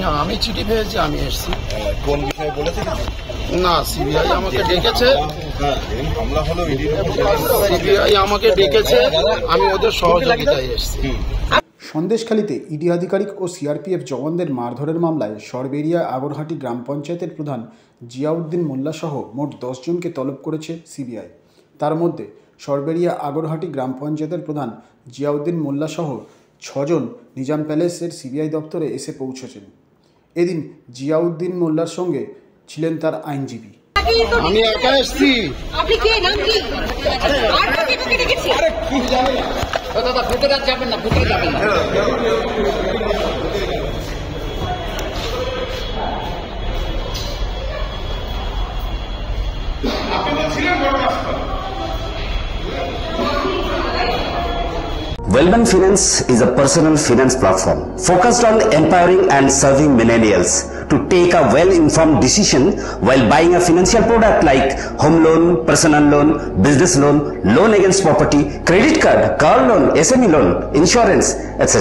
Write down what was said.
না, আমি চিঠি পেয়েছি, আমি এসেছি। কোন বিষয়ে বলেছে কিছু? না, সিবিআই আমাকে ডেকেছে। হামলা হলো, সিবিআই আমাকে ডেকেছে, আমি ওদের সহযোগিতায় এসেছি। সন্দেশখালীতে ইডি আধিকারিক ও সিআরপিএফ জওয়ানদের মারধরের মামলায় সরবেরিয়া আগরহাটি গ্রাম পঞ্চায়েতের প্রধান জিয়াউদ্দিন মোল্লা সহ মোট 10 জনকে তলব করেছে সিবিআই। তার মধ্যে সরবেরিয়া আগরহাটি গ্রাম পঞ্চায়েতের প্রধান জিয়াউদ্দিন মোল্লা সহ 6 জন নিজাম প্যালেসের সিবিআই দপ্তরে এসে পৌঁছেছেন। এদিন জিয়াউদ্দিন মোল্লার সঙ্গে ছিলেন তার আইনজীবী। আমি একা এসেছি। আপনি কে, নাম কি? আর কাকে ডেকেছি? আরে কি জানেন দাদা, ভেতরে যাবেন না, ভেতরে যাবেন না। Wellman Finance is a personal finance platform focused on empowering and serving millennials to take a well-informed decision while buying a financial product like home loan, personal loan, business loan, loan against property, credit card, car loan, SME loan, insurance, etc.